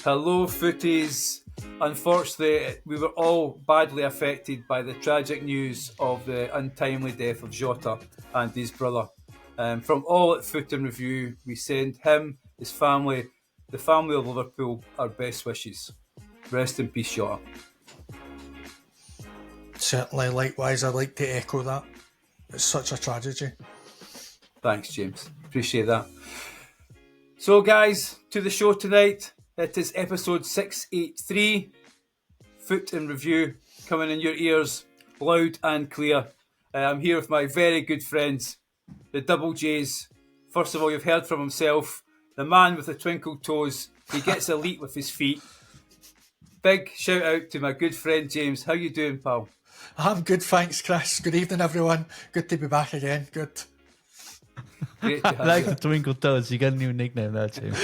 Hello, footies. Unfortunately, we were all badly affected by the tragic news of the untimely death of Jota and his brother. From all at FUT IN Review, we send him, his family, the family of Liverpool, our best wishes. Rest in peace, Jota. Certainly, likewise, I'd like to echo that. It's such a tragedy. Thanks, James. Appreciate that. So, guys, to the show tonight. It is episode 683, FUT IN Review, coming in your ears loud and clear. I'm here with my very good friends, the Double J's. First of all, you've heard from himself, the man with the twinkled toes. He gets elite with his feet. Big shout out to my good friend James. How you doing, pal? I'm good, thanks, Chris. Good evening, everyone. Good to be back again. Good. Great to have I like you. the twinkle toes. You got a new nickname now, James.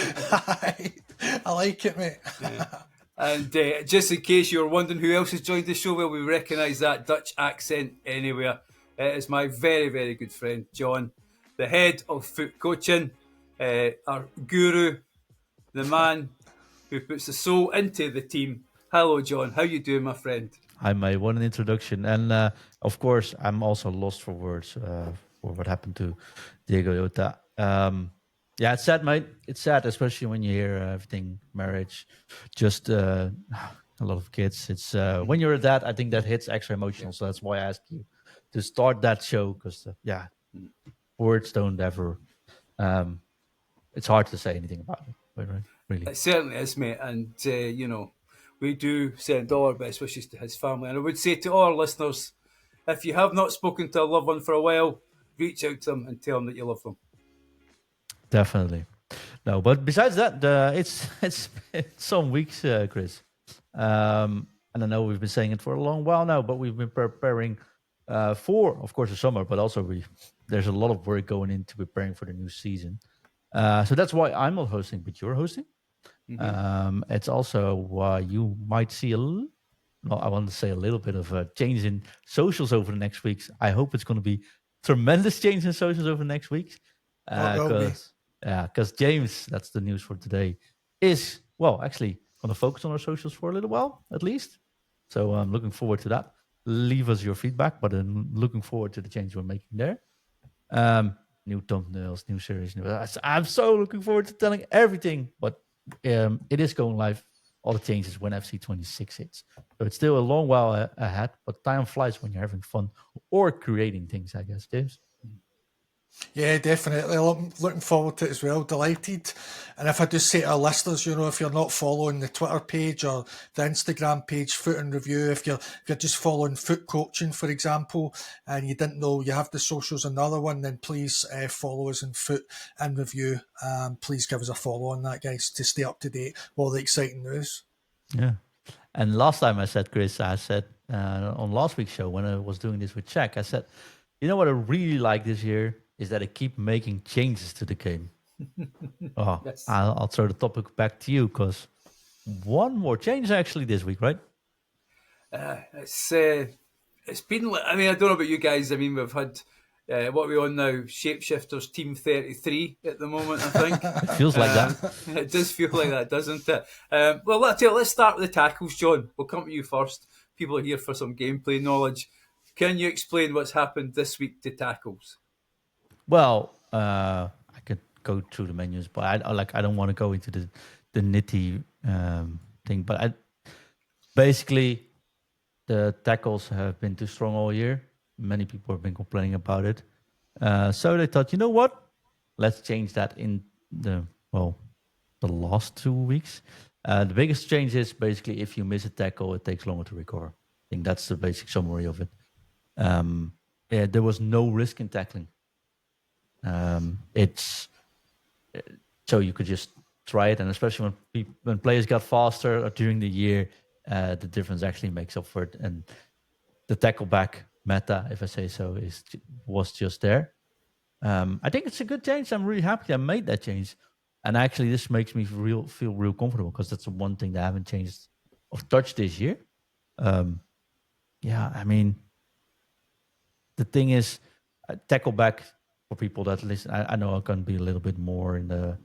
I like it, mate. And just in case you were wondering who else has joined the show, well, we recognise that Dutch accent anywhere. It is my very, very good friend, John, the head of foot coaching, our guru, the man who puts the soul into the team. Hello, John. How you doing, my friend? Hi, mate. What an introduction. And of course, I'm also lost for words for what happened to Diego Jota. Yeah, it's sad, mate. It's sad, especially when you hear everything, marriage, just a lot of kids. It's when you're a dad, I think that hits extra emotional. So that's why I asked you to start that show because, words don't ever. It's hard to say anything about it, but really. It certainly is, mate. And, we do send all our best wishes to his family. And I would say to all our listeners, if you have not spoken to a loved one for a while, reach out to them and tell them that you love them. Definitely. No, but besides that, it's some weeks, Chris. And I know we've been saying it for a long while now, but we've been preparing for, of course, the summer, but also there's a lot of work going into preparing for the new season. So that's why I'm not hosting, but you're hosting. Mm-hmm. It's also why you might see I want to say a little bit of a change in socials over the next weeks. I hope it's going to be tremendous change in socials over the next weeks. Because James, that's the news for today, is, actually going to focus on our socials for a little while, at least. So I'm looking forward to that. Leave us your feedback, but I'm looking forward to the change we're making there. New thumbnails, new series. I'm so looking forward to telling everything, but it is going live, all the changes when FC 26 hits. So it's still a long while ahead, but time flies when you're having fun or creating things, I guess, James. Yeah, definitely. Looking forward to it as well. Delighted. And if I just say to our listeners, if you're not following the Twitter page or the Instagram page, FUT IN Review, if you're just following Foot Coaching, for example, and you didn't know you have the socials, another one, then please follow us in FUT IN Review. Please give us a follow on that, guys, to stay up to date with all the exciting news. Yeah. And last time I said, Chris, on last week's show when I was doing this with Czech, I said, you know what I really like this year? Is that I keep making changes to the game. Yes. I'll throw the topic back to you because one more change actually this week, right? It's been, I don't know about you guys. We've had, what are we on now? Shapeshifters Team 33 at the moment, I think. It feels like that. It does feel like that, doesn't it? Let's start with the tackles, John. We'll come to you first. People are here for some gameplay knowledge. Can you explain what's happened this week to tackles? Well, I could go through the menus, but I don't want to go into the nitty thing. But basically, the tackles have been too strong all year. Many people have been complaining about it. So they thought, you know what? Let's change that in the last 2 weeks. The biggest change is basically if you miss a tackle, it takes longer to recover. I think that's the basic summary of it. There was no risk in tackling. It's so you could just try it, and especially when players got faster during the year, the difference actually makes up for it. And the tackle back meta, if I say so, was just there. I think it's a good change. I'm really happy I made that change, and actually this makes me feel real comfortable because that's the one thing that I haven't changed of touch this year. The thing is, tackle back. For people that listen, I know I can be a little bit more in the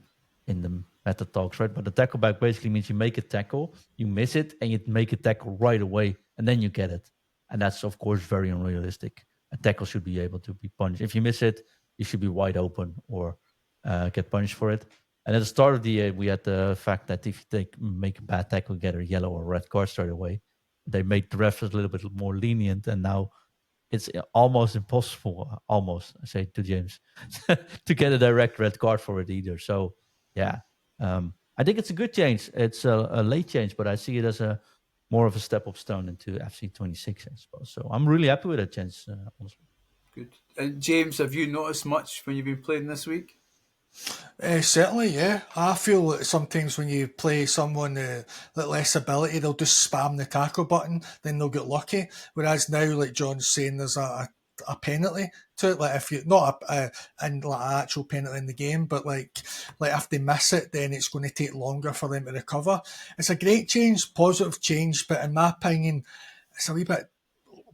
meta talks, right? But the tackle back basically means you make a tackle, you miss it, and you make a tackle right away, and then you get it. And that's, of course, very unrealistic. A tackle should be able to be punished. If you miss it, you should be wide open or get punished for it. And at the start of the year, we had the fact that if you make a bad tackle, get a yellow or red card straight away. They made the refs a little bit more lenient, and now it's almost impossible, almost, I say to James, to get a direct red card for it either. So, yeah, I think it's a good change. It's a late change, but I see it as a more of a step up stone into FC 26, I suppose. So I'm really happy with that change, honestly. Good. And James, have you noticed much when you've been playing this week? Certainly, yeah. I feel that sometimes when you play someone that less ability, they'll just spam the tackle button, then they'll get lucky. Whereas now, like John's saying, there's a penalty to it. Like if you not an actual penalty in the game, but like if they miss it, then it's going to take longer for them to recover. It's a great change, positive change, but in my opinion, it's a wee bit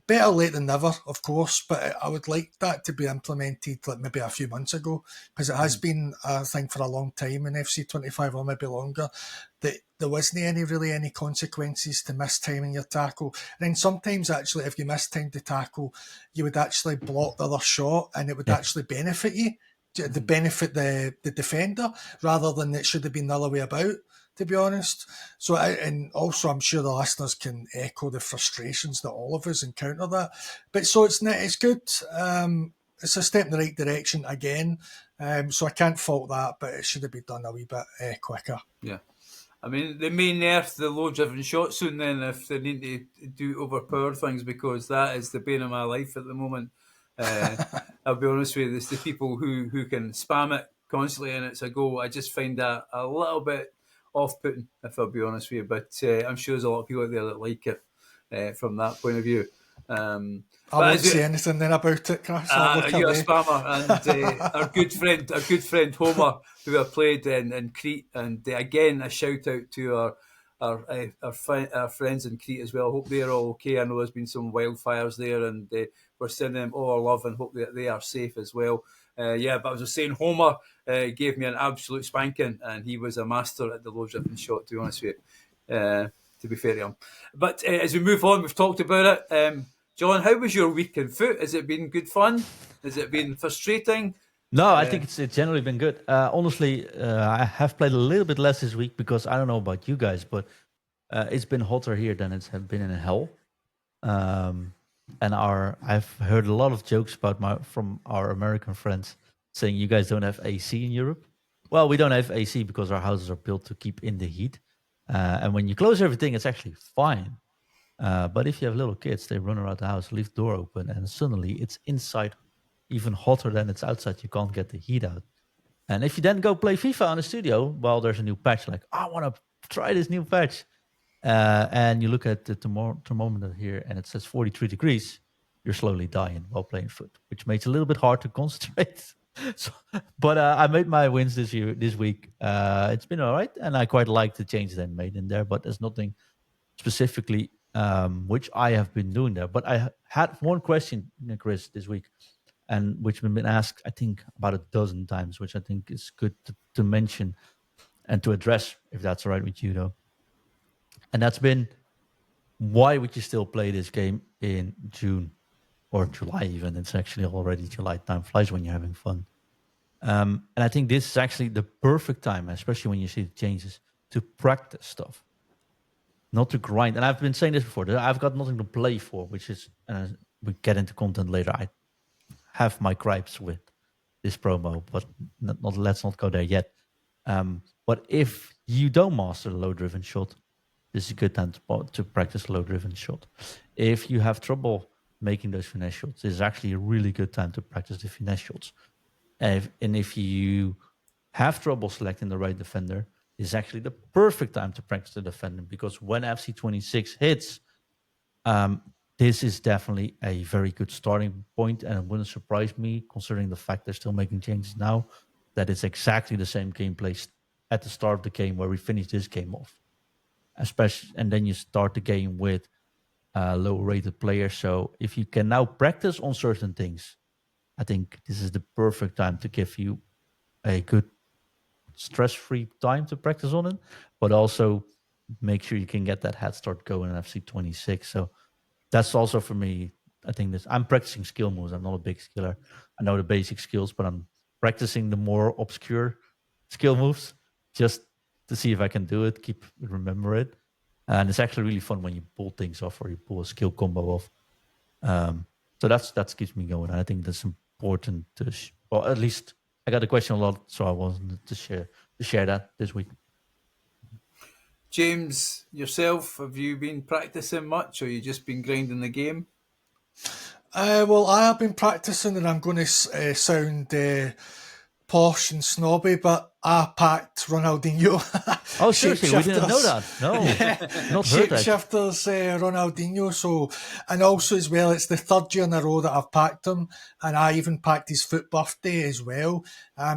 better late than never, of course, but I would like that to be implemented like maybe a few months ago, because it has been a thing for a long time in FC25 or maybe longer, that there wasn't any consequences to mistiming your tackle. And then sometimes actually if you mistimed the tackle, you would actually block the other shot and it would actually benefit you, to benefit the defender, rather than it should have been the other way about, to be honest. So, and also I'm sure the listeners can echo the frustrations that all of us encounter that. But so it's good. It's a step in the right direction again. So I can't fault that, but it should have been done a wee bit quicker. Yeah. I mean, they may nerf the low-driven shot soon then if they need to do overpower things, because that is the bane of my life at the moment. I'll be honest with you, it's the people who can spam it constantly and it's a goal. I just find that a little bit off-putting, if I'll be honest with you. But I'm sure there's a lot of people out there that like it from that point of view. I won't say anything then about it, Chris. You're a spammer, and our good friend Homer, who I played in Crete, and again a shout out to our friends in Crete as well. Hope they're all okay. I know there's been some wildfires there, and we're sending them all our love and hope that they are safe as well. But I was just saying, Homer gave me an absolute spanking, and he was a master at the low driven shot, to be honest with you, to be fair to him. But as we move on, we've talked about it. John, how was your week in FUT? Has it been good fun? Has it been frustrating? No, I think it's generally been good. Honestly, I have played a little bit less this week because I don't know about you guys, but it's been hotter here than it's been in hell. And I've heard a lot of jokes from our American friends saying you guys don't have AC in Europe. Well, we don't have AC because our houses are built to keep in the heat. And when you close everything, it's actually fine. But if you have little kids, they run around the house, leave the door open, and suddenly it's inside even hotter than it's outside. You can't get the heat out. And if you then go play FIFA on the studio, well, there's a new patch, like, I want to try this new patch. And you look at the thermometer here and it says 43 degrees, you're slowly dying while playing FUT, which makes it a little bit hard to concentrate. But I made my wins this week. It's been all right, and I quite like the change they made in there, but there's nothing specifically which I have been doing there. But I had one question, Chris, this week, and which has been asked, I think, about a dozen times, which I think is good to mention and to address, if that's all right with you, though. And that's been, why would you still play this game in June or July even? It's actually already July. Time flies when you're having fun. And I think this is actually the perfect time, especially when you see the changes, to practice stuff. Not to grind. And I've been saying this before, that I've got nothing to play for, which is, we get into content later, I have my gripes with this promo, but let's not go there yet. But if you don't master the low-driven shot, this is a good time to practice low-driven shot. If you have trouble making those finesse shots, this is actually a really good time to practice the finesse shots. And if you have trouble selecting the right defender, this is actually the perfect time to practice the defender, because when FC26 hits, this is definitely a very good starting point, and it wouldn't surprise me, considering the fact they're still making changes now, that it's exactly the same gameplay at the start of the game where we finished this game off. Especially, and then you start the game with low-rated players. So if you can now practice on certain things, I think this is the perfect time to give you a good stress-free time to practice on it, but also make sure you can get that head start going in FC 26. So that's also for me. I think I'm practicing skill moves. I'm not a big skiller. I know the basic skills, but I'm practicing the more obscure skill moves just to see if I can do it, remember it. And it's actually really fun when you pull things off or you pull a skill combo off. So that keeps me going. And I think that's important or at least I got a question a lot, so I wanted to share that this week. James, yourself, have you been practicing much, or you just been grinding the game? Well, I have been practicing, and I'm going to sound posh and snobby, but I packed Ronaldinho. Oh, seriously, we didn't know that. No, not heard that. Shapeshifters Ronaldinho. So, and also as well, it's the third year in a row that I've packed him, and I even packed his FUT birthday as well.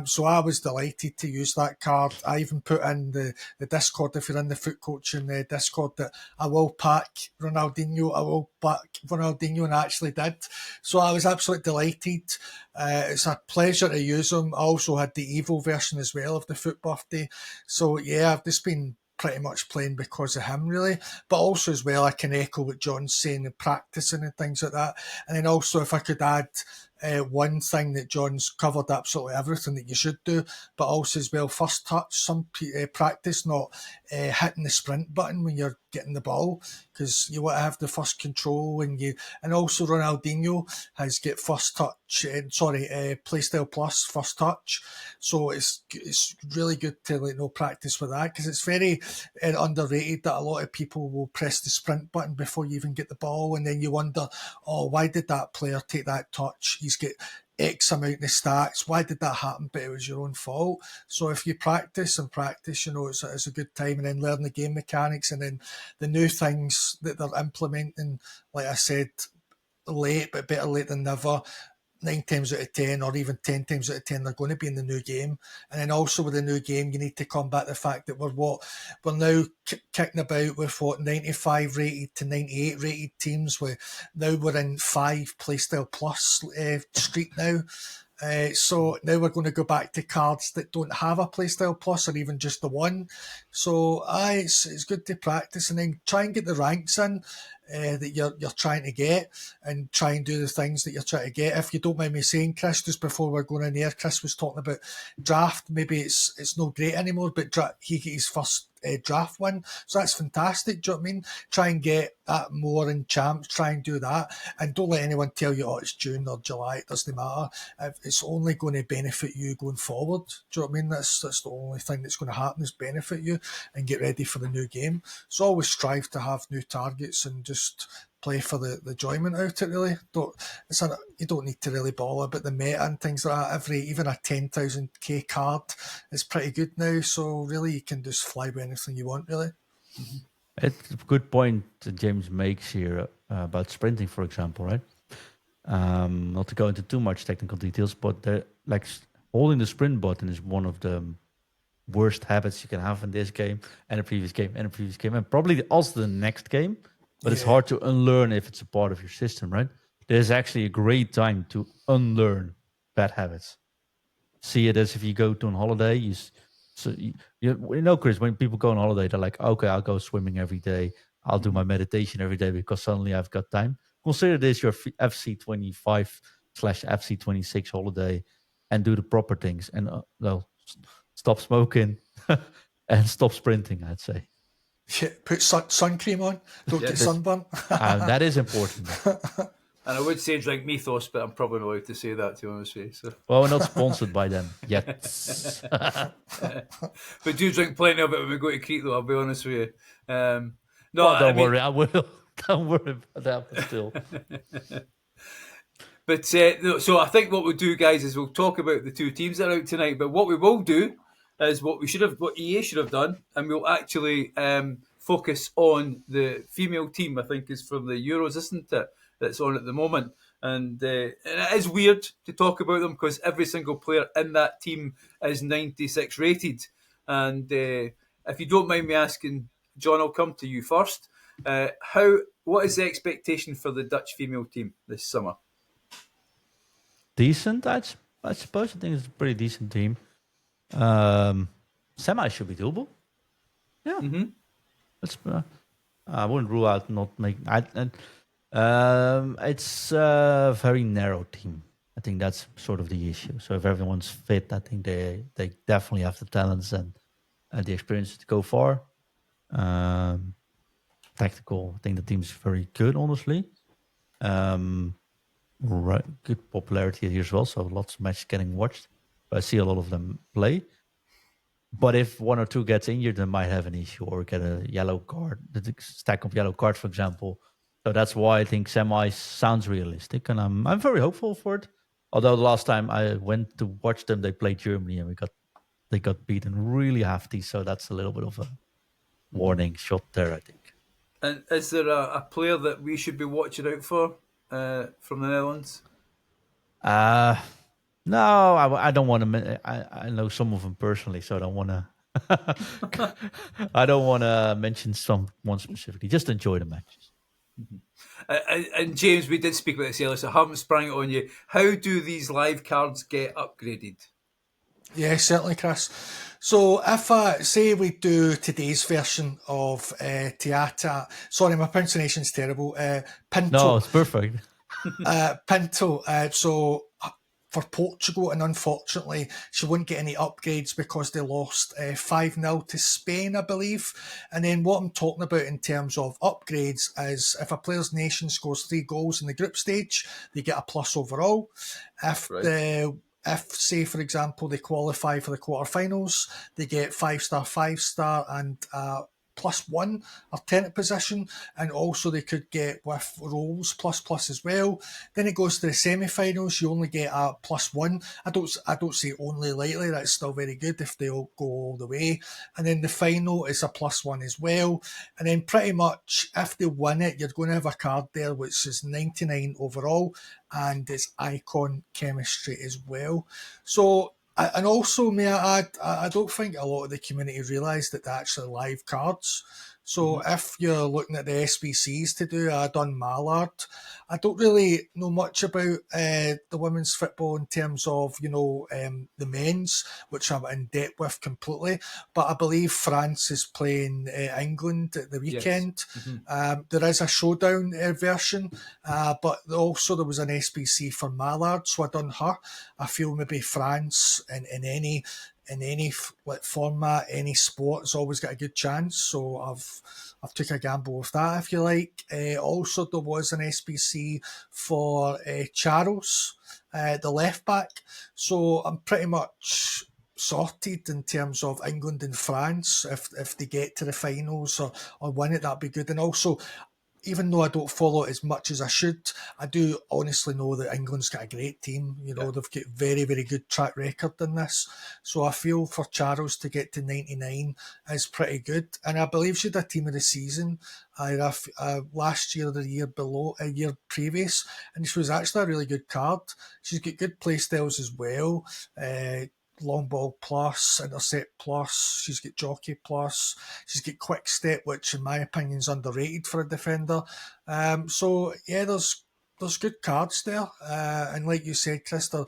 So I was delighted to use that card. I even put in the Discord, if you're in the FUT coaching Discord, that I will pack Ronaldinho. I will pack Ronaldinho, and I actually did. So I was absolutely delighted. It's a pleasure to use them. I also had the Evo version as well of the FUT birthday. So yeah, I've just been pretty much playing because of him, really. But also as well, I can echo what John's saying and practicing and things like that. And then also, if I could add one thing that John's covered absolutely everything that you should do, but also as well, first touch, some practice not hitting the sprint button when you're getting the ball, because you want to have the first control, and also Ronaldinho has got first touch, Playstyle Plus first touch, so it's really good to practice with that, because it's very underrated that a lot of people will press the sprint button before you even get the ball, and then you wonder, why did that player take that touch? He's got X amount of stats. Why did that happen? But it was your own fault. So if you practice, it's a good time, and then learn the game mechanics, and then the new things that they're implementing, like I said, late, but better late than never. 9 times out of 10, or even 10 times out of 10, they're going to be in the new game. And then also with the new game, you need to combat the fact that we're now kicking about with 95 rated to 98 rated teams. Now we're in 5 Playstyle Plus street now. So now we're going to go back to cards that don't have a Playstyle Plus, or even just the one. So it's good to practice, and then try and get the ranks in that you're trying to get, and try and do the things that you're trying to get. If you don't mind me saying, Chris, just before we're going in there, Chris was talking about draft. Maybe it's not great anymore, but he got his first draft win, so that's fantastic. Do you know what I mean? Try and get that more in champs. Try and do that, and don't let anyone tell you, it's June or July. It doesn't matter. It's only going to benefit you going forward. Do you know what I mean? That's the only thing that's going to happen, is benefit you and get ready for the new game. So always strive to have new targets and just play for the enjoyment out it, really. You don't need to really bother about the meta and things like that. Even a 10,000k card is pretty good now, so really you can just fly with anything you want, really. It's a good point that James makes here about sprinting, for example, right? Not to go into too much technical details, but holding the sprint button is one of the worst habits you can have in this game and the previous game and the previous game, and probably also the next game. But it's hard to unlearn if it's a part of your system, right? There's actually a great time to unlearn bad habits. See it as if you go to a holiday. Chris, when people go on holiday, they're like, okay, I'll go swimming every day. I'll do my meditation every day because suddenly I've got time. Consider this your FC 25/FC 26 holiday, and do the proper things. And stop smoking and stop sprinting, I'd say. Yeah, put sun cream on. Don't get sunburnt. That is important. And I would say drink Mythos, but I'm probably not allowed to say that, to be honest with you. So. Well, we're not sponsored by them yet. But do drink plenty of it when we go to Crete, though, I'll be honest with you. Don't worry, I will. Don't worry about that, but still. But so I think what we'll do, guys, is we'll talk about the 2 teams that are out tonight. But what we will do is what EA should have done, and we'll actually focus on the female team. I think is from the Euros, isn't it? That's on at the moment, and it is weird to talk about them because every single player in that team is 96 rated. And if you don't mind me asking, John, I'll come to you first. What is the expectation for the Dutch female team this summer? Decent, I suppose. I think it's a pretty decent team. semi should be doable. Yeah. That's, I wouldn't rule out not making. It's a very narrow team. I think that's sort of the issue. So if everyone's fit, I think they definitely have the talents and the experience to go far. Tactical, I think the team's very good, honestly. Right, good popularity here as well. So lots of matches getting watched. But I see a lot of them play. But if one or two gets injured, they might have an issue or get a yellow card, the stack of yellow cards, for example. So that's why I think semi sounds realistic, and I'm very hopeful for it. Although the last time I went to watch them, they played Germany and they got beaten really hefty. So that's a little bit of a warning shot there, I think. And is there a player that we should be watching out for from the Netherlands? No, I don't want to. I know some of them personally, so I don't want to. I don't want to mention someone specifically. Just enjoy the matches. And James, we did speak about this earlier, so I haven't sprung it on you. How do these live cards get upgraded? Yeah, certainly, Chris. So if say we do today's version of Teata, sorry, my pronunciation's terrible. Pinto. No, it's perfect. Pinto. So for Portugal, and unfortunately, she wouldn't get any upgrades because they lost 5-0 to Spain, I believe. And then what I'm talking about in terms of upgrades is if a player's nation scores 3 goals in the group stage, they get a plus overall. If, say, for example, they qualify for the quarterfinals, they get 5-star, 5-star, and +1 alternate position, and also they could get with rolls ++ as well. Then it goes to the semi-finals. You only get a +1. I don't say only lightly. That's still very good if they all go all the way. And then the final is a +1 as well. And then pretty much if they win it, you're going to have a card there which is 99 overall, and it's icon chemistry as well. So. And also, may I add, I don't think a lot of the community realise that they're actually live cards. So if you're looking at the SBCs to do, I done Mallard. I don't really know much about the women's football in terms of, the men's, which I'm in debt with completely. But I believe France is playing England at the weekend. Yes. There is a showdown version, but also there was an SBC for Mallard, so I done her. I feel maybe France in any format, any sport, has always got a good chance. So I've took a gamble with that, if you like. Also, there was an SBC for Charles, the left back. So I'm pretty much sorted in terms of England and France. If they get to the finals or win it, that'd be good. And also, even though I don't follow it as much as I should, I do honestly know that England's got a great team. They've got very, very good track record in this. So I feel for Charles to get to 99 is pretty good. And I believe she had a team of the season last year, the year below, a year previous. And she was actually a really good card. She's got good play styles as well. Long ball plus, intercept plus, she's got jockey plus, she's got quick step, which in my opinion is underrated for a defender. So yeah, there's good cards there, and like you said, Chris, they're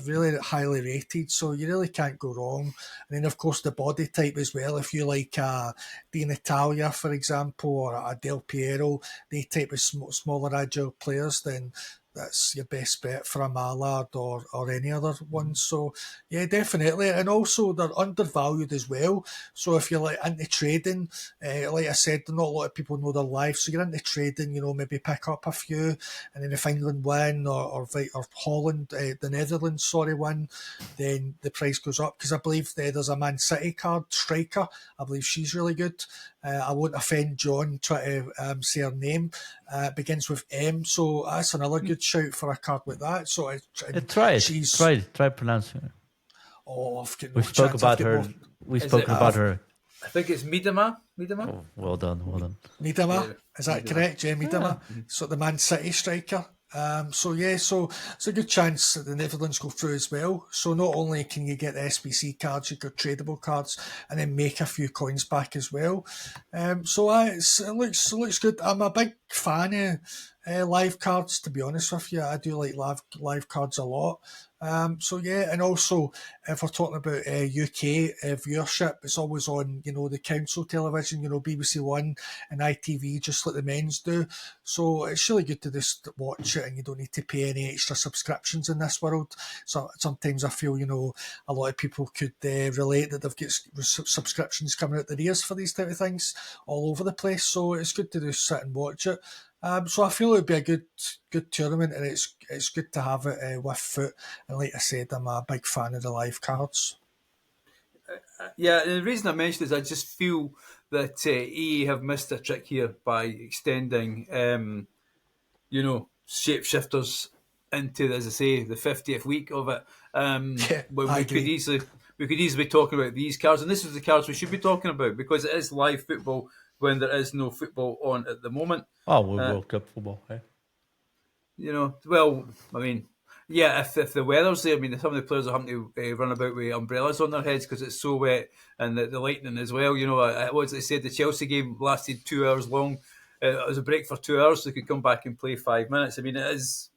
really highly rated, so you really can't go wrong. And then of course the body type as well. If you like Di Natalia, for example, or a Del Piero, they type of smaller agile players, then that's your best bet for a Mallard or any other one. So yeah, definitely. And also they're undervalued as well. So if you're like into trading, like I said, not a lot of people know they're live. So you're into trading, maybe pick up a few, and then if England win or Holland, the Netherlands, win, then the price goes up. Because I believe there's a Man City card, striker. I believe she's really good. I won't offend John, try to say her name. Begins with M, so that's another good shout for a card like that. So try pronouncing it. Oh, I've got no We've spoken about her. We've spoken about her. I think it's Miedema. Oh, well done. Miedema, is that correct? Yeah, Miedema. Yeah. So the Man City striker. So it's a good chance that the Netherlands go through as well. So not only can you get the SBC cards, you got tradable cards, and then make a few coins back as well. So it looks good. I'm a big fan live cards, to be honest with you. I do like live cards a lot. So yeah, and also if we're talking about UK viewership, it's always on, the council television, BBC One and ITV, just like the men's do. So it's really good to just watch it, and you don't need to pay any extra subscriptions in this world. So sometimes I feel, a lot of people could relate that they've got subscriptions coming out their ears for these type of things all over the place. So it's good to just sit and watch it. So I feel it would be a good tournament, and it's good to have it with FUT. And like I said, I'm a big fan of the live cards. Yeah, and the reason I mentioned is I just feel that EA have missed a trick here by extending, Shapeshifters into, as I say, the 50th week of it. Yeah, When I we agree. could easily be talking about these cards, and this is the cards we should be talking about because it is live football when there is no football on at the moment. Oh, we're World Cup football. Eh? Well, I mean, yeah, if the weather's there, I mean, some of the players are having to run about with umbrellas on their heads because it's so wet, and the lightning as well. What they said, the Chelsea game lasted 2 hours long. It was a break for 2 hours, so they could come back and play 5 minutes. I mean, it is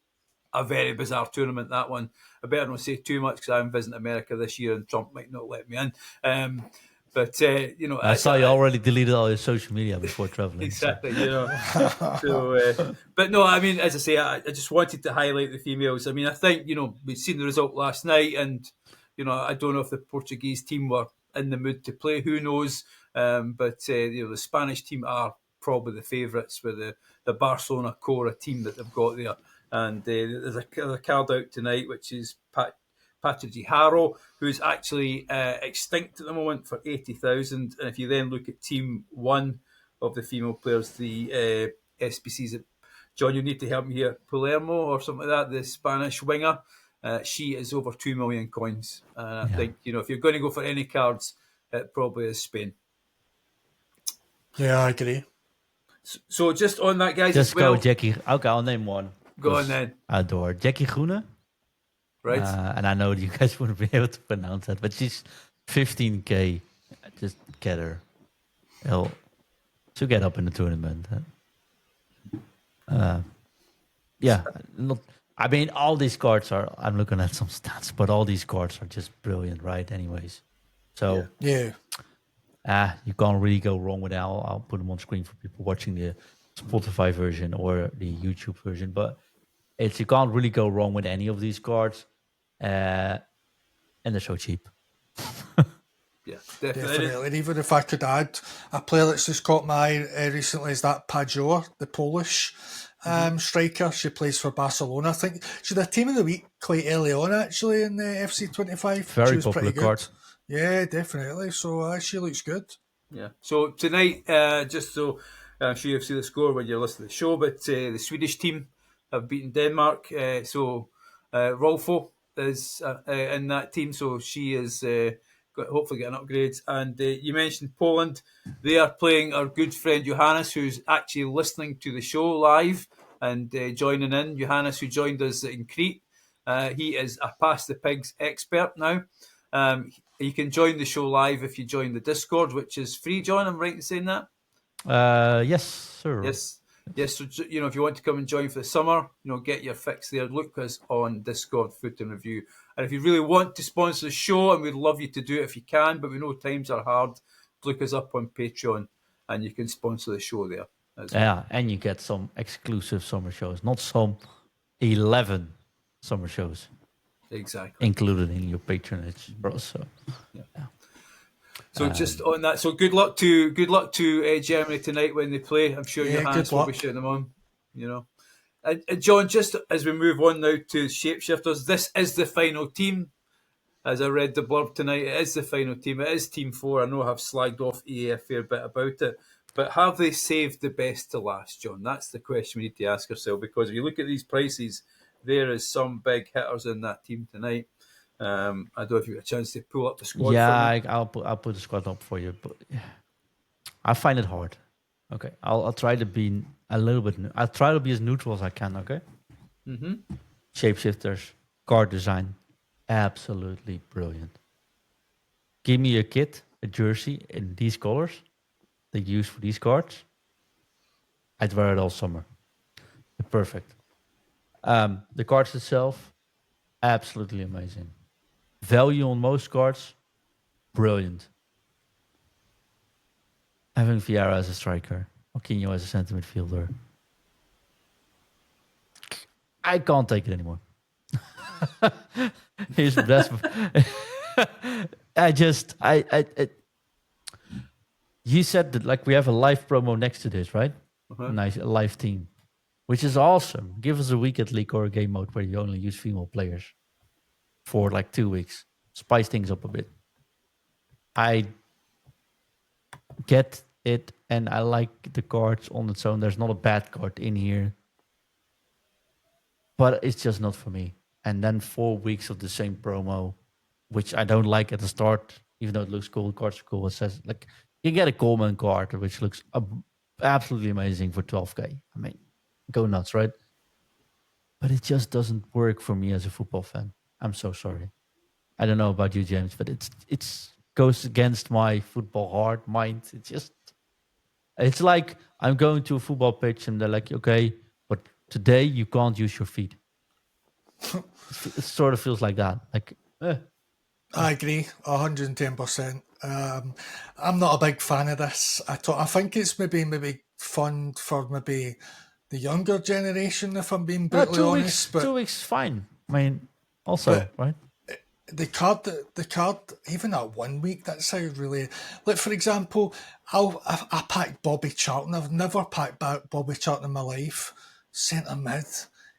a very bizarre tournament, that one. I better not say too much because I'm visiting America this year and Trump might not let me in. I saw you already deleted all your social media before traveling. Exactly, but no, I mean, as I say, I just wanted to highlight the females. I mean, I think, we've seen the result last night, and, I don't know if the Portuguese team were in the mood to play. Who knows? But the Spanish team are probably the favourites with the Barcelona core team that they've got there. And there's a card out tonight, which is Patrick Harrow, who's actually extinct at the moment for 80,000. And if you then look at Team 1 of the female players, the SBCs, John, you need to help me here, Palermo or something like that, the Spanish winger, she is over 2 million coins. And I think, if you're going to go for any cards, it probably is Spain. Yeah, I agree. So just on that, guys, just as well. Go Jackie. Okay, I'll name one. Go on then. I adore Jackie Groene. Right. And I know you guys wouldn't be able to pronounce that, but she's 15k. Just get her. To get up in the tournament. Yeah. I mean, all these cards are, I'm looking at some stats, but all these cards are just brilliant, right? Anyways. So, yeah. You can't really go wrong with that. I'll put them on screen for people watching the Spotify version or the YouTube version, but you can't really go wrong with any of these cards. And they're so cheap. Yeah, definitely. And even if I could add a player that's just caught my eye recently is that Pajor, the Polish striker. She plays for Barcelona. I think she had a team of the week quite early on, actually, in the FC25. Very she was popular pretty good. card. Yeah, definitely. So she looks good. Yeah. So tonight, just so I'm sure you've seen the score when you're listening to the show, but the Swedish team have beaten Denmark. So Rolfo is in that team, so she is hopefully getting upgrades. And you mentioned Poland. They are playing our good friend Johannes, who's actually listening to the show live and joining in. Johannes, who joined us in Crete. He is a Pass the Pigs expert now. You can join the show live if you join the Discord, which is free, John. I'm right in saying that? Yes, sir. Yes. So, if you want to come and join for the summer, get your fix there. Look us on Discord, FUT IN Review. And if you really want to sponsor the show, and we'd love you to do it if you can, but we know times are hard, look us up on Patreon and you can sponsor the show there. Yeah, and you get some exclusive summer shows, not some 11 summer shows. Exactly. Included in your patronage, bro. So, yeah. So just on that, so good luck to Germany tonight when they play. I'm sure Johannes will be shooting them on. And John, just as we move on now to Shapeshifters, this is the final team. As I read the blurb tonight, it is the final team. It is Team 4. I know I've slagged off EA a fair bit about it, but have they saved the best to last, John? That's the question we need to ask ourselves, because if you look at these prices, there is some big hitters in that team tonight. I don't know if you get a chance to pull up the squad. Yeah, I'll put the squad up for you, but I find it hard. Okay, I'll try to be a little bit. I'll try to be as neutral as I can. Okay. Shapeshifters, card design, absolutely brilliant. Give me a kit, a jersey in these colors they use for these cards. I'd wear it all summer. The Perfect. The cards itself, absolutely amazing. Value on most cards, brilliant. Having Vieira as a striker, Marquinhos as a centre midfielder. I can't take it anymore. He's the best. You said that like we have a live promo next to this, right? Nice, a live team, which is awesome. Give us a weekend league or a game mode where you only use female players for like 2 weeks. Spice things up a bit. I get it, and I like the cards on its own. There's not a bad card in here, but it's just not for me. And then 4 weeks of the same promo, which I don't like at the start, even though it looks cool. Cards are cool. It says like you get a Coleman card, which looks absolutely amazing for 12k. I mean, go nuts, right? But it just doesn't work for me as a football fan. I'm so sorry. I don't know about you, James, but it's goes against my football heart, mind. It's like I'm going to a football pitch and they're like, okay, but today you can't use your feet. It sort of feels like that. Like, I agree, 110%. I'm not a big fan of this at all. I think it's maybe fun for maybe the younger generation, if I'm being brutally honest. But 2 weeks, fine. I mean, also, right? The card, even at 1 week, that's how really. Like for example, I packed Bobby Charlton. I've never packed back Bobby Charlton in my life. Centre mid,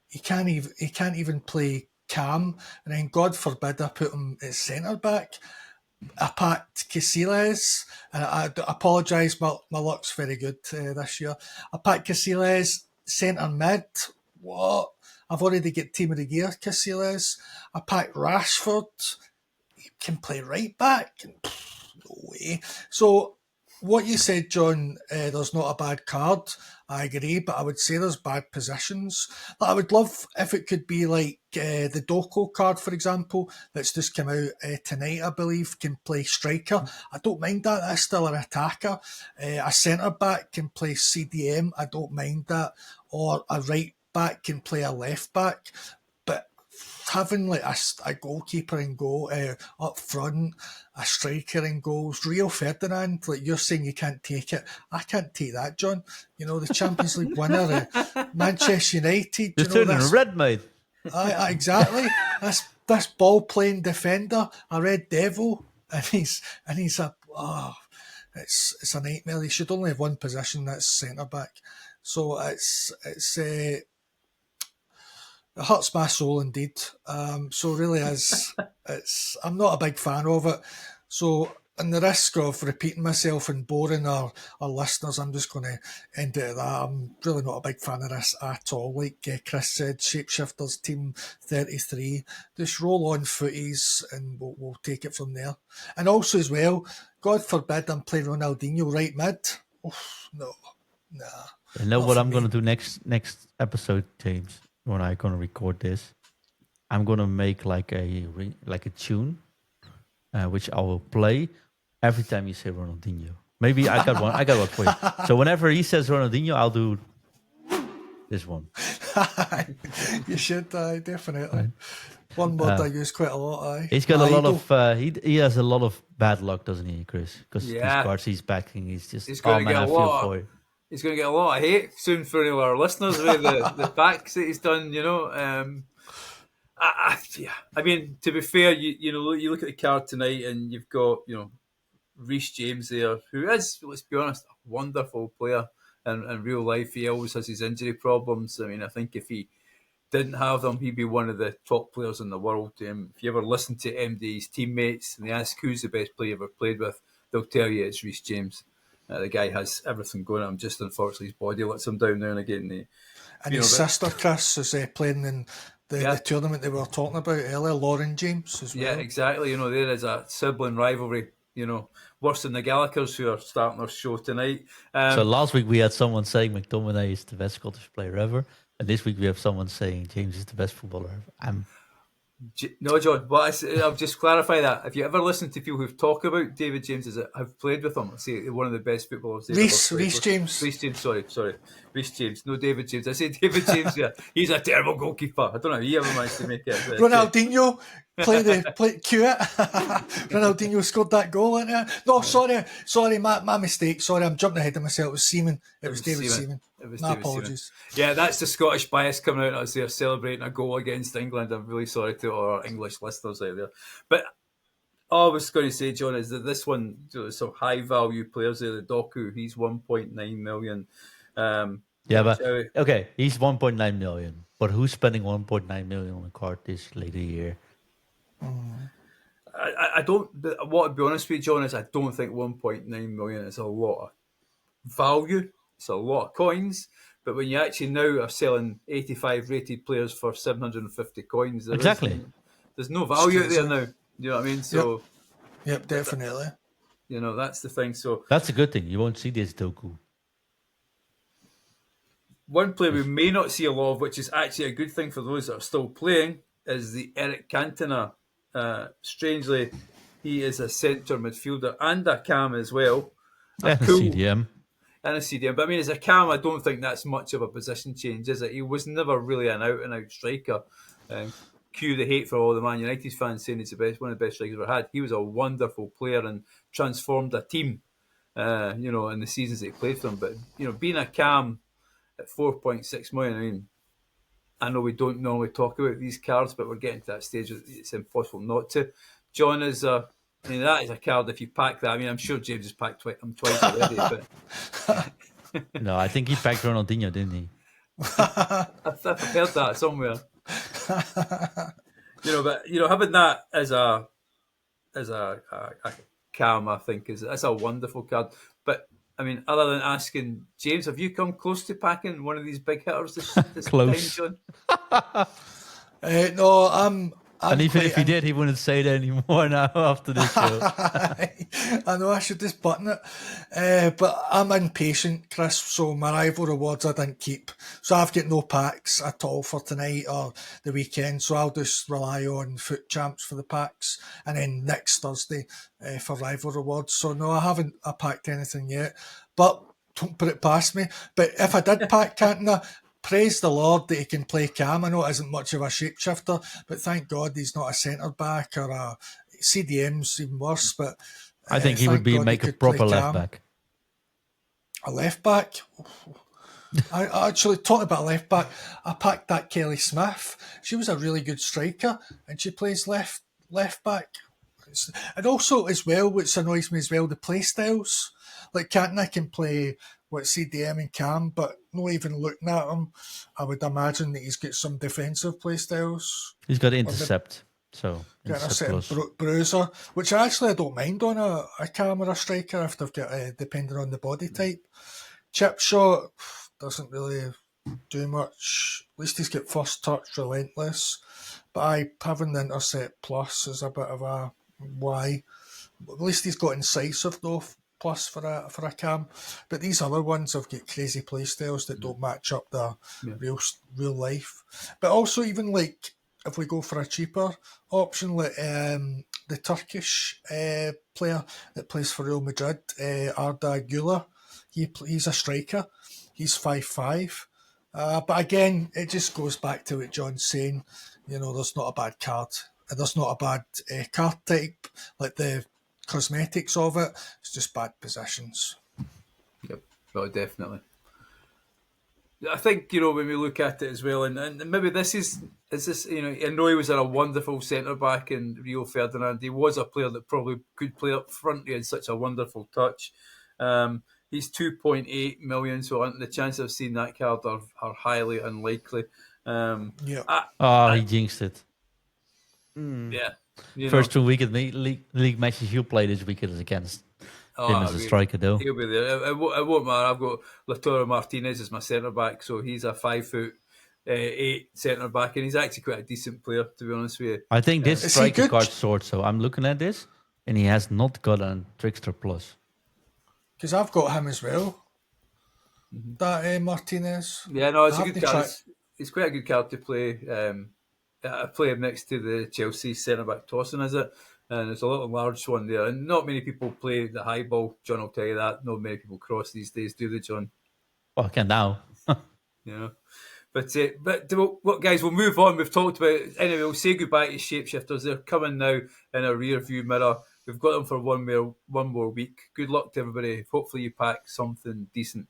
he can't even play cam, and then God forbid I put him at centre back. I packed Casillas, and I apologise, my luck's very good this year. I packed Casillas centre mid. What? I've already got Team of the Year Casillas. I packed Rashford. He can play right back. No way. So what you said, John, there's not a bad card. I agree, but I would say there's bad positions. I would love if it could be like the Doko card, for example, that's just come out tonight, I believe, can play striker. I don't mind that. That's still an attacker. A centre-back can play CDM. I don't mind that. Or a right back can play a left back. But having like a goalkeeper in goal up front, a striker in goals, Rio Ferdinand, like you're saying you can't take it. I can't take that, John. You know, the Champions League winner, Manchester United. You're turning red, mate. Exactly. This ball playing defender, a red devil, and he's it's a nightmare. He should only have one position, that's centre back. So it hurts my soul indeed. So really I'm not a big fan of it. So in the risk of repeating myself and boring our listeners, I'm just going to end it at that. I'm really not a big fan of this at all. Like Chris said, Shapeshifters Team 33. Just roll on footies and we'll take it from there. And also as well, God forbid I'm playing Ronaldinho right mid. No. Nah. You know what I'm going to do next episode, James, when I'm going to record this? I'm going to make like a tune, which I will play every time you say Ronaldinho. Maybe I got one for you. So whenever he says Ronaldinho, I'll do this one. You should, definitely. Right. One word I use quite a lot. He's got a lot of. He has a lot of bad luck, doesn't he, Chris? Because these cards he's backing, he's going to get a lot. He's going to get a lot of hate soon for our listeners with the packs that he's done. You know, I mean, to be fair, you look at the card tonight, and you've got Reece James there, who is, let's be honest, a wonderful player in real life. He always has his injury problems. I mean, I think if he didn't have them, he'd be one of the top players in the world. If you ever listen to MD's teammates and they ask who's the best player you've ever played with, they'll tell you it's Reece James. The guy has everything going on. Just unfortunately, his body lets him down now and again. And his sister, Chris, is playing in the tournament that we were talking about earlier, Lauren James as well. Yeah, exactly. There is a sibling rivalry, worse than the Gallaghers who are starting our show tonight. So last week we had someone saying McTominay is the best Scottish player ever. And this week we have someone saying James is the best footballer ever. No, John. Well, I'll just clarify that. If you ever listen to people who've talked about David James as have played with him, say one of the best footballers they've ever played Reece with. James. Reece James. Sorry. Reece James. No, David James. I say David James. Yeah, he's a terrible goalkeeper. I don't know how he ever managed to make it. Ronaldinho play cue it. Ronaldinho scored that goal. No, sorry, my mistake. Sorry, I'm jumping ahead of myself. It was Seaman. It was David Seaman. My apologies. Yeah, that's the Scottish bias coming out as they're celebrating a goal against England. I'm really sorry to all our English listeners out there. But all I was going to say, John, is that this one, some high value players there, the Doku, he's 1.9 million. But okay, he's 1.9 million. But who's spending 1.9 million on a card this late in the year? I don't. What to be honest with you, John, is I don't think 1.9 million is a lot of value. It's a lot of coins. But when you actually now are selling 85 rated players for 750 coins, there's no value out there now. You know what I mean? So, yep, definitely. That's the thing. So that's a good thing. You won't see this Doku. One player we may not see a lot of, which is actually a good thing for those that are still playing, is the Eric Cantona. Strangely, he is a centre midfielder and a cam as well. And a CDM. And a CDM. But I mean, as a cam, I don't think that's much of a position change, is it? He was never really an out-and-out striker. Cue the hate for all the Man United fans saying he's one of the best strikers we've had. He was a wonderful player and transformed a team, in the seasons that he played for them. But, being a cam at 4.6 million, I mean, I know we don't normally talk about these cards, but we're getting to that stage where it's impossible not to. John is that is a card. If you pack that, I mean, I'm sure James has packed him twice already. But no, I think he packed Ronaldinho, didn't he? I've heard that somewhere. Having that as a cam, I think that's a wonderful card. But I mean, other than asking James, have you come close to packing one of these big hitters this close time, John? No, I'm and even if he did, he wouldn't say it anymore now after this show. I know I should just button it. But I'm impatient, Chris, so my rival rewards I didn't keep. So I've got no packs at all for tonight or the weekend, so I'll just rely on Foot Champs for the packs and then next Thursday for rival rewards. So no, I haven't packed anything yet, but don't put it past me. But if I did pack Cantona, praise the Lord that he can play cam. I know it isn't much of a shapeshifter, but thank God he's not a centre-back or a CDM's even worse. But I think he would make a proper left-back. A left-back? I actually, talking about left-back, I packed that Kelly Smith. She was a really good striker, and she plays left-back. And also, as well, which annoys me as well, the play styles. Like Cantona can play CDM and cam, but not even looking at him, I would imagine that he's got some defensive play styles. He's got intercept, bruiser, which I don't mind on a cam or a striker if they've got depending on the body type. Chip shot doesn't really do much. At least he's got first touch, relentless. But having the intercept plus is a bit of a why. At least he's got incisive though. Plus for a cam, but these other ones have got crazy play styles that don't match up the real life. But also even like if we go for a cheaper option, like the Turkish player that plays for Real Madrid, Arda Güler, he's a striker. He's 5'5". But again, it just goes back to what John's saying. There's not a bad card. There's not a bad card type like the cosmetics of it. It's just bad positions. Yep, well, definitely. I think when we look at it as well, and maybe this is this. I know he was a wonderful centre back in Rio Ferdinand. He was a player that probably could play up front. He had such a wonderful touch. He's 2.8 million, so the chances of seeing that card are highly unlikely. He jinxed it. Yeah. First 2 weekend league matches you play this weekend is against him as a striker, though. He'll be there. It won't matter. I've got Lautaro Martinez as my centre back, so he's a 5'8" centre back, and he's actually quite a decent player, to be honest with you. I think this striker card short, so I'm looking at this, and he has not got a Trickster Plus. Because I've got him as well. That Martinez. Yeah, no, it's a good card. It's quite a good card to play. I play him next to the Chelsea centre-back tossing, is it? And there's a little large one there. And not many people play the high ball, John will tell you that. Not many people cross these days, do they, John? Well, I can now. You know. What guys, we'll move on. We've talked about it. Anyway, we'll say goodbye to Shapeshifters. They're coming now in a rear view mirror. We've got them for one more week. Good luck to everybody. Hopefully you pack something decent.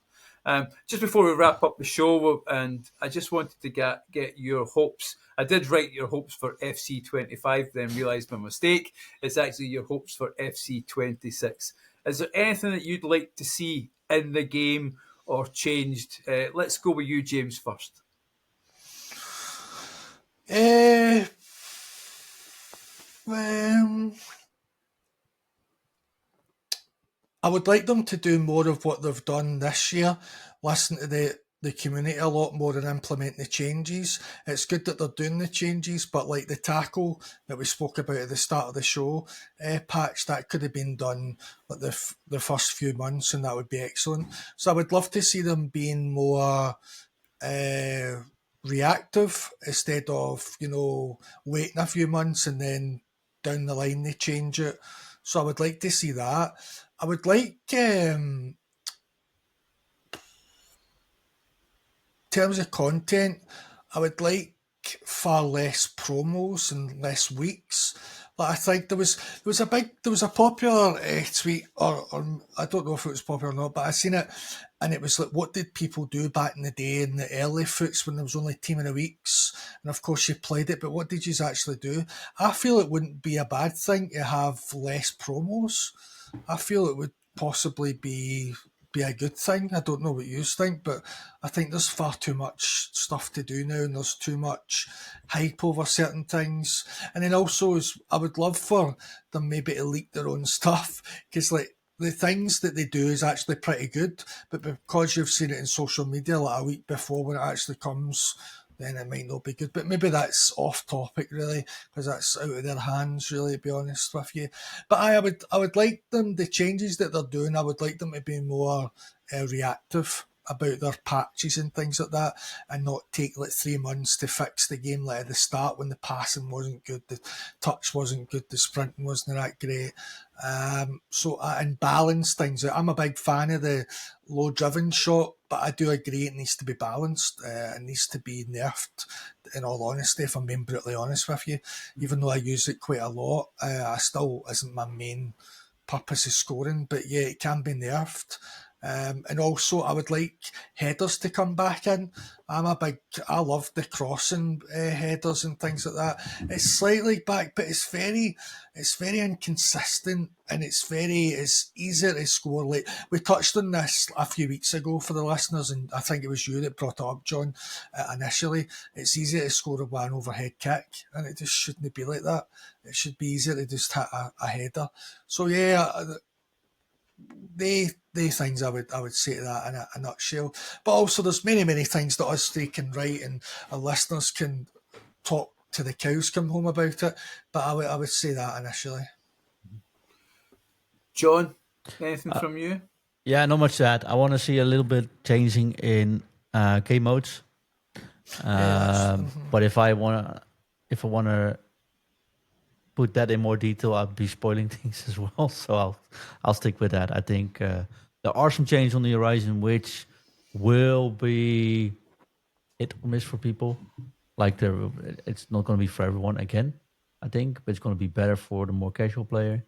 Just before we wrap up the show, and I just wanted to get your hopes. I did write your hopes for FC25, then realised my mistake. It's actually your hopes for FC26. Is there anything that you'd like to see in the game or changed? Let's go with you, James, first. I would like them to do more of what they've done this year. Listen to the community a lot more and implement the changes. It's good that they're doing the changes, but like the tackle that we spoke about at the start of the show, patch, that could have been done like the first few months, and that would be excellent. So I would love to see them being more reactive instead of, waiting a few months and then down the line they change it. So I would like to see that. I would like, in terms of content, I would like far less promos and less weeks. Like I think there was a popular tweet, or I don't know if it was popular or not, but I seen it, and it was like, what did people do back in the day in the early FUTs when there was only team of the weeks? And of course you played it, but what did you actually do? I feel it wouldn't be a bad thing to have less promos. I feel it would possibly be a good thing. I don't know what you think, but I think there's far too much stuff to do now, and there's too much hype over certain things. And then also, I would love for them maybe to leak their own stuff, because like the things that they do is actually pretty good, but because you've seen it in social media like a week before when it actually comes, then it might not be good. But maybe that's off topic really, because that's out of their hands really, to be honest with you. But I would like them, the changes that they're doing, I would like them to be more reactive about their patches and things like that, and not take like 3 months to fix the game like at the start when the passing wasn't good, the touch wasn't good, the sprinting wasn't that great. And balance things out. I'm a big fan of the low driven shot, but I do agree it needs to be balanced. It needs to be nerfed, in all honesty, if I'm being brutally honest with you. Even though I use it quite a lot, I still isn't my main purpose of scoring, but yeah, it can be nerfed. And also, I would like headers to come back in. I love the crossing headers and things like that. It's slightly back, but it's very inconsistent, and it's easier to score. Like we touched on this a few weeks ago for the listeners, and I think it was you that brought it up, John. Initially, it's easier to score a one overhead kick, and it just shouldn't be like that. It should be easier to just hit a header. So yeah. They things I would say to that in a nutshell. But also there's many things that us three can write, and our listeners can talk to the cows come home about it. But I would say that initially. John, anything from you? Yeah, not much to add. I want to see a little bit changing in game modes. But if I wanna put that in more detail, I'll be spoiling things as well. So I'll stick with that. I think there are some changes on the horizon which will be hit or miss for people. Like it's not going to be for everyone again, I think, but it's going to be better for the more casual player,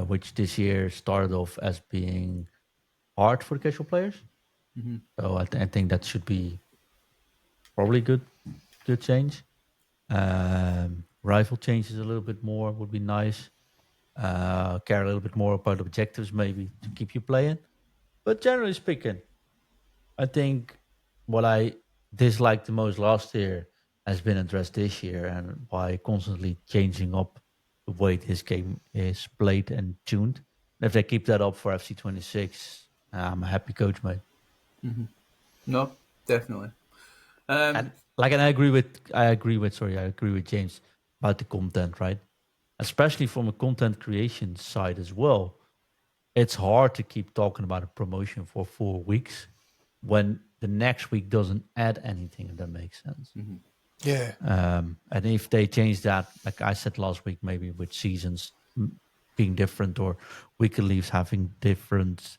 which this year started off as being hard for the casual players. Mm-hmm. So I think that should be probably good change. Rifle changes a little bit more would be nice. Care a little bit more about objectives maybe to keep you playing. But generally speaking, I think what I disliked the most last year has been addressed this year, and by constantly changing up the way this game is played and tuned. And if they keep that up for FC26, I'm a happy coach, mate. Mm-hmm. No, definitely. And I agree with James about the content, right? Especially from a content creation side as well. It's hard to keep talking about a promotion for 4 weeks when the next week doesn't add anything, if that makes sense. Mm-hmm. Yeah. And if they change that, like I said last week, maybe with seasons being different or weekend leagues having different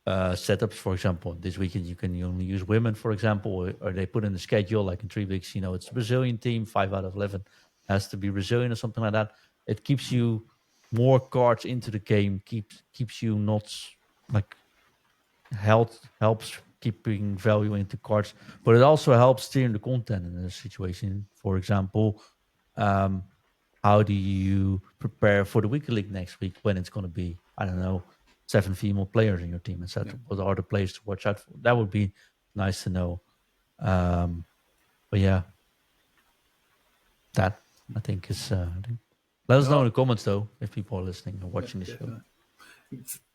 setups. For example, this weekend you can only use women, for example, or they put in the schedule like in 3 weeks. It's a Brazilian team, 5 out of 11 has to be Brazilian or something like that. It keeps you more cards into the game, keeps you not like helps keeping value into cards, but it also helps steering the content in a situation. For example, how do you prepare for the weekly league next week when it's going to be, I don't know, 7 female players in your team, etc. What are the players to watch out for? That would be nice to know. But yeah, that I think is. Let us know in the comments though if people are listening or watching the show.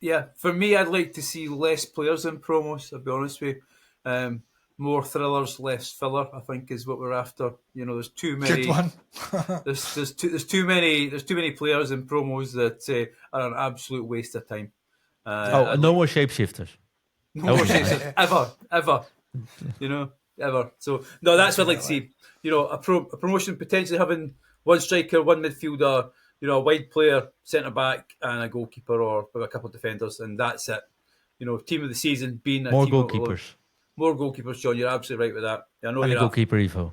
Yeah, for me, I'd like to see less players in promos. I'll be honest with you. More thrillers, less filler, I think, is what we're after. There's too many. Good one. there's too many players in promos that are an absolute waste of time. No more shapeshifters. No more shapeshifters ever. Ever. So no, that's what I'd like to see. A promotion potentially having one striker, one midfielder, a wide player, centre back, and a goalkeeper, or with a couple of defenders, and that's it. Team of the season being a more team goalkeepers. More goalkeepers, John. You're absolutely right with that. I know and you're a goalkeeper Evo.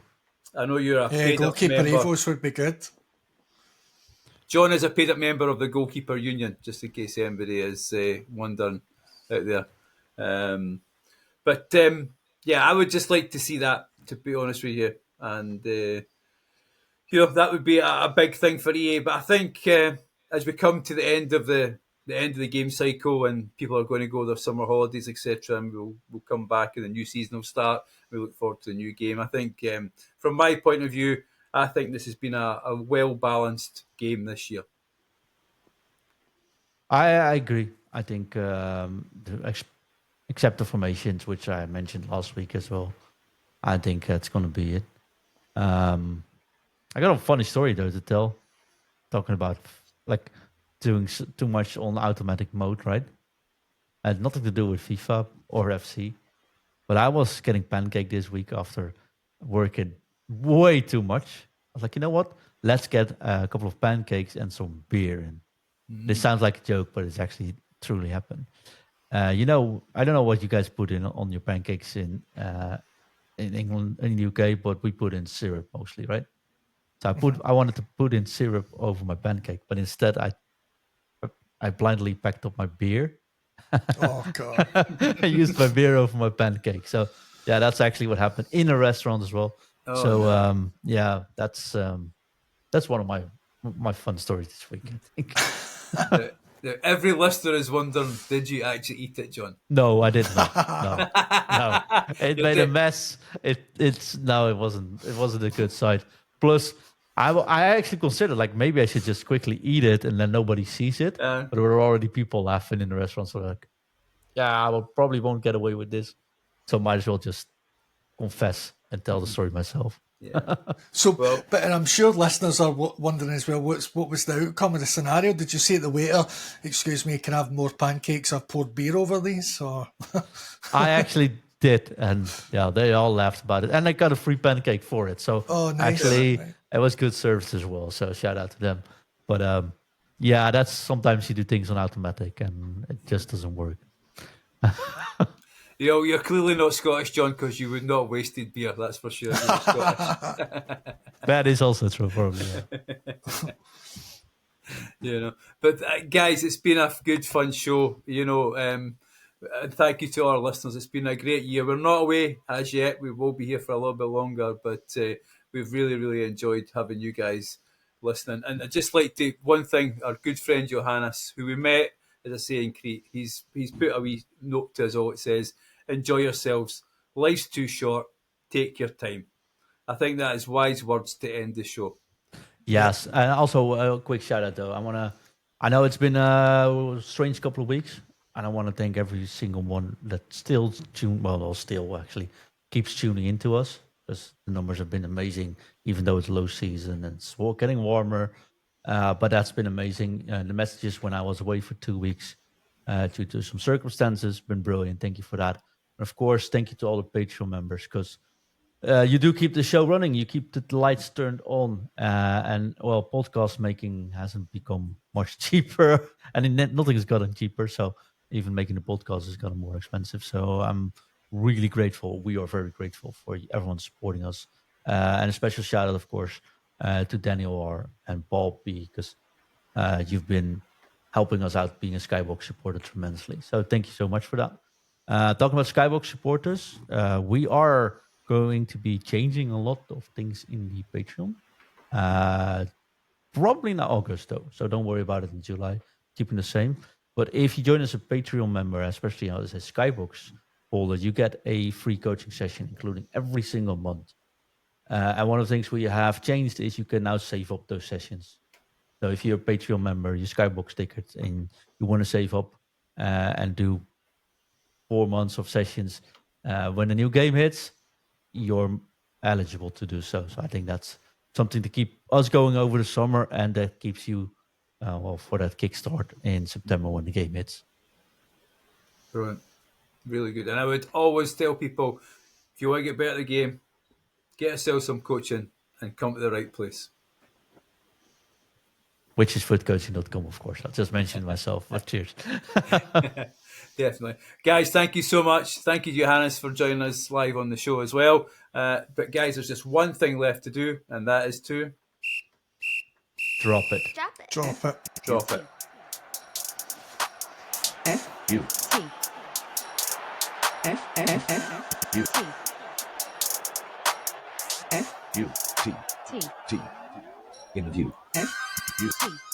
I know you're a paid goalkeeper up member. Evos would be good. John is a paid up member of the goalkeeper union, just in case anybody is wondering out there. But I would just like to see that, to be honest with you, and that would be a big thing for EA. But I think as we come to the end of the game cycle and people are going to go their summer holidays, etc., and we'll come back and the new season will start. We look forward to the new game. I think from my point of view, I think this has been a well-balanced game this year. I agree. I think except the formations, which I mentioned last week as well, I think that's going to be it. I got a funny story though to tell, talking about like doing too much on automatic mode, right? Had nothing to do with FIFA or FC, but I was getting pancaked this week after working way too much. I was like, you know what? Let's get a couple of pancakes and some beer. And this sounds like a joke, but it's actually truly happened. I don't know what you guys put in on your pancakes in England, in the UK, but we put in syrup mostly, right? So I wanted to put in syrup over my pancake, but instead I blindly packed up my beer. Oh God! I used my beer over my pancake. So yeah, that's actually what happened in a restaurant as well. That's one of my fun stories this week, I think. Every listener is wondering, did you actually eat it, John? No, I did not. No. It made a mess. It wasn't a good sight. Plus, I actually considered like maybe I should just quickly eat it and then nobody sees it. But there were already people laughing in the restaurant, so like, yeah, I probably won't get away with this. So might as well just confess and tell the story myself. Yeah. But I'm sure listeners are wondering as well, what was the outcome of the scenario? Did you say to the waiter, "Excuse me, can I have more pancakes? I've poured beer over these." Or I actually did, and yeah, they all laughed about it, and I got a free pancake for it. So nice. Actually, it was good service as well. So shout out to them. But that's sometimes you do things on automatic, and it just doesn't work. You're clearly not Scottish, John, because you would not have wasted beer, that's for sure. That is also true, probably. Yeah. But guys, it's been a good, fun show. And thank you to our listeners. It's been a great year. We're not away as yet. We will be here for a little bit longer, but we've really, really enjoyed having you guys listening. And I'd just like to, one thing, our good friend Johannes, who we met, as I say, in Crete, he's put a wee note to us all. It says, "Enjoy yourselves. Life's too short. Take your time." I think that is wise words to end the show. Yes, and also a quick shout out though. I know it's been a strange couple of weeks, and I want to thank every single one that still actually keeps tuning into us, because the numbers have been amazing, even though it's low season and it's getting warmer. But that's been amazing. The messages when I was away for 2 weeks due to some circumstances been brilliant. Thank you for that. And of course, thank you to all the Patreon members, because you do keep the show running. You keep the lights turned on, and well, podcast making hasn't become much cheaper, and nothing has gotten cheaper. So even making the podcast has gotten more expensive. So I'm really grateful. We are very grateful for everyone supporting us, and a special shout out, of course, to Daniel R and Bob B, because you've been helping us out being a Skybox supporter tremendously. So thank you so much for that. Talking about Skybox supporters, we are going to be changing a lot of things in the Patreon. Probably not August though, so don't worry about it in July. Keeping the same. But if you join as a Patreon member, especially as a Skybox holder, you get a free coaching session, including every single month. And one of the things we have changed is you can now save up those sessions. So if you're a Patreon member, you Skybox ticket, and you want to save up and do 4 months of sessions, when a new game hits, you're eligible to do so. So I think that's something to keep us going over the summer, and that keeps you for that kickstart in September when the game hits. Brilliant. Really good. And I would always tell people, if you want to get better at the game, get yourself some coaching and come to the right place. Which is footcoaching.com, of course. I just mentioned myself, but cheers. Definitely. Guys, thank you so much. Thank you, Johannes, for joining us live on the show as well. But guys, there's just one thing left to do, and that is to... Drop it. Drop it. Drop it. FUT. FUT. In view. FUT.